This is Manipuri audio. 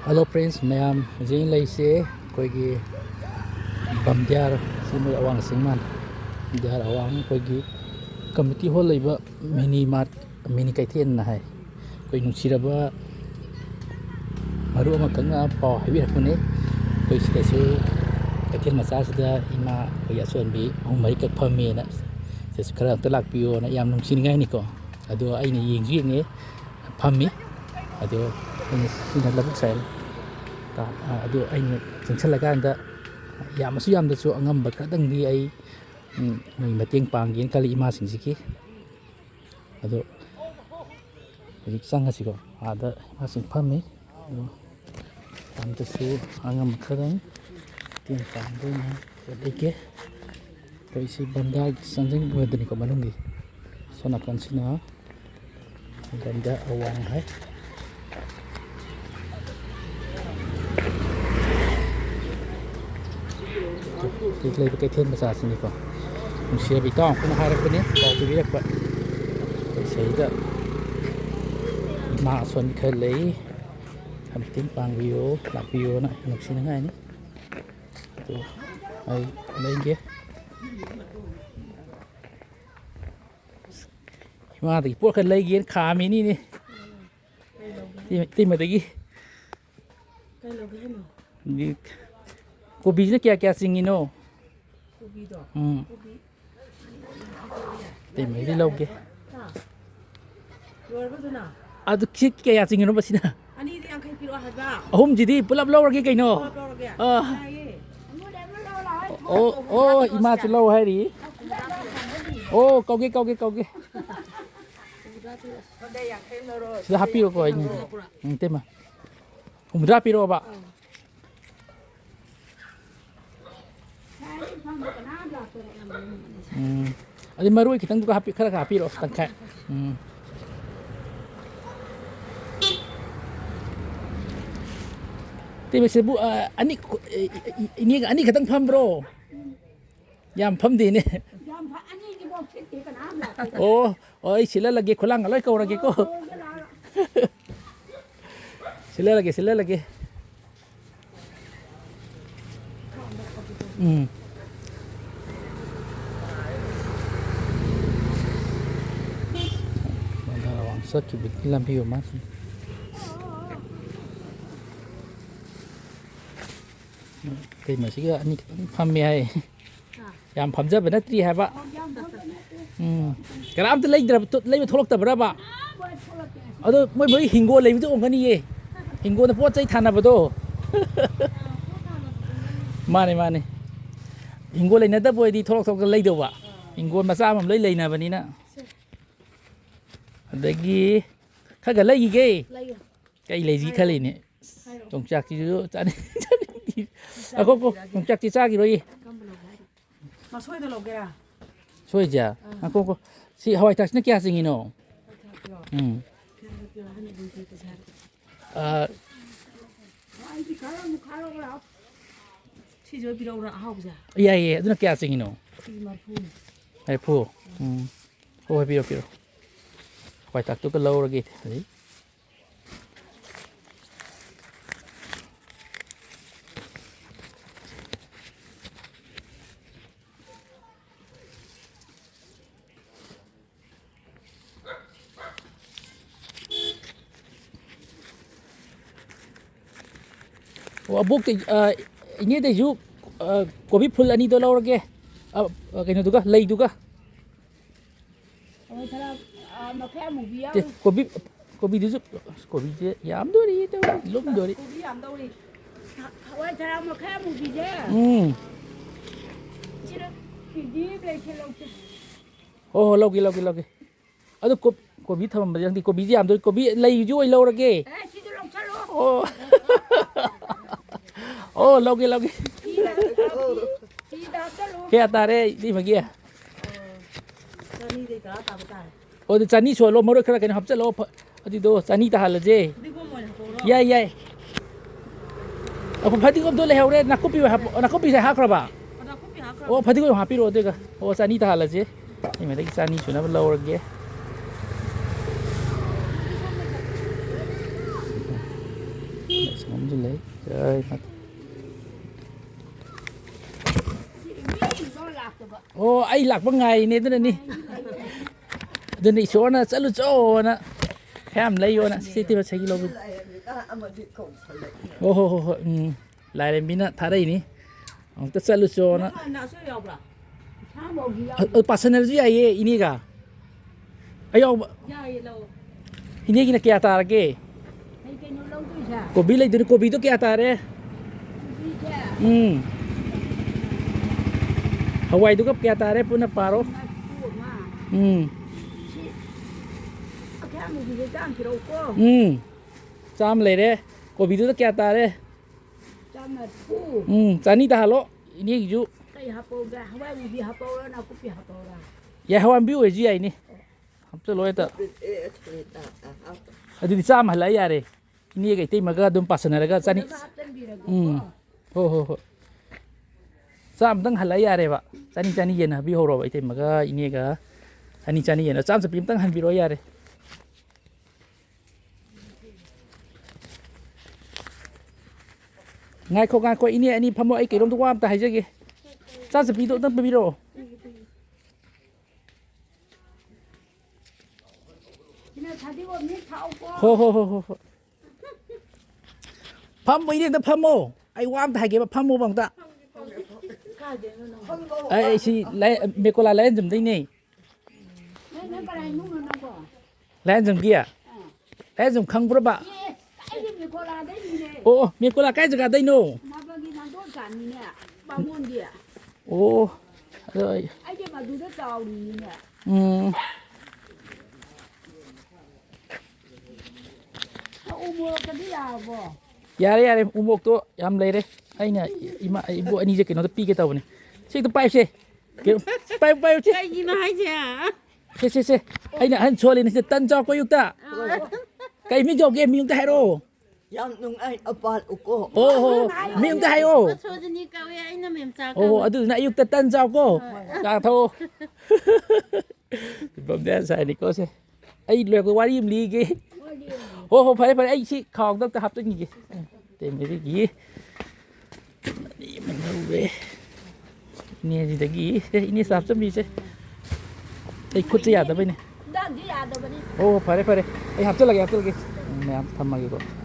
Hello friends, mayam jeng lai se koi gi bamdiar simul awang singman diar awang koi gi committee hall leiba mini mart mini kaithen na hai koi nungsiraba maru ama kanga paw habi rakune koi sida su kaithen macha sida ima koi ason bi mai ka phame na se khara ta lak piyo na yam nungsin ngai ni ko ado aina yengji nge phami ado sina labuk sai ado aina chingchalaganda yamasu yamdasu angamba kadangdi ai mai mateng panggen kali ima singjiki ado sangasi ko ada masing phami amdasu angam khadang tin panggen leke to isi banda sanjing wedani ko manungi sona kansina banda awang haiเลยไปเทียนภาษาสินี่ก็ผมเชียร์ไปต้องคุณหารักคนนี้ต่อไปเรียกว่าไปใช้จะมาส่วนเคยเลยทำติ้งปังวิวหลับวิวนะหลับสิ่งง่ายนี่ตัวไอ้อะไรเงี้ยมาแต่พวกเคยเลยเงี้ยขามีนี่ที่มาตะกี้นี่kopi ni kya singin no kopi do te me ri log ke yor ba duna adu kit kya singin no basina ani ri ang khai piro ha ba ahum jidi pulap lawr ke kai no oh ima chu law hai ri oh kauge sudah happy ko ini tema umra piro ba ada marui kita juga happy kerana happy loh tangkai tapi sebut ini kadang paham bro yang paham di ni oh sila lagi kulang alai kau lagi ko sila lagi sakit betul lampu mas. Tapi masih juga ni pamai. Yang pamja benar tri hai pak. Kerana am tu lagi tholok tak berapa. Aduh, moi hinggo lagi tu orang ni ye. Hinggo na pot cai thana betul. Mana. Hinggo lagi nada boleh di tholok lagi tu pak. Hinggo masa am lagi na bani na. Lagi kagak lagi ke kai lazy kali ni tongcak tu cari aku tongcak cari lagi masuk itu log ya soy ja aku si Hawaii tax ni kya singin no si jo piro ora hau ja iya itu nak kya singin no hai pu oh piro Hawaii tax tu ke low lagi tadi abuk ini deh ju kopi full ani tu lau lagi kena tu kah lay tu kah kopi tu kopi je yam dori tu lum dori kopi yam dori Hawaii cara makan mubi je cira pidi beli oh lagi aduh kopi tham yang di kopi yam dori kopi lay ju lau lagi situ long calo oh lagi kaya tare di mana dia Cani deh tak tahu tak oh di cani suara lo murah kerana kena hapse lo adi do cani dah hal je ya apa padi kau tu leh orang nak kopi saya hak apa oh padi kau happy lo tu kah oh cani dah hal je ini mereka cani suara lo lagi Chứ lấy trời mặt. Ô ai lạc bằng ngày nè thế này đừng đi số nó sẽ lụt chỗ nó em lấy vô nè xí tiêu xây kilo ô lại đây mình thả đây nè ông tất sẽ lụt chỗ nó personal gì vậy ini cả ayo ini kena kaya tar ke kopi lagi tu kopi tu kaya tar ya Hawaii tu kaya tar ya pun paro cham le re kopi tu kaya tar ya chani dah lo ini ju ya Hawaii view aja ya ini Hamsa lo itu Adi di sama lah ya re ini kayak itu maka dum pasan ada kan chani ho sam tang halai ya re pak chani yen ha bi ho ro ba itu maka ini ka chani yen sam sepim tang han bi ro ya re ngay kho ini phamo ai cái dom tu wam ta hai je ke sam sepim tu tang bi ro ho phamo ini ta phamo ai wam ta hai ke phamo bang ta ai si lai me ko la lai zum dai nei lai zum kia lai zum khang bro ba ô me ko la kai jaga dai no ô rồi yare umok to yam lai re ai na ima ibu ani je ke no pi ke taw ni sik to pai se ke pai se ai gì nó hay chứ se ai na han chole ni se tan jaw ko yukta kai mi jo ge mi yukta hero yang nung ai apal uko ô mi yukta hayo cho cho ni cao ai nó mềm sao ô adu na yukta tan jaw ko ka tho bom đen sai ni ko se ai le ko wari im li ge ô phải ai si khong to hấp to ni ge tem cái gì ini mana we ini aja lagi ini sab sem bisa ikut siapa ini oh pare ai hấp lagi मैं हम थम आगे को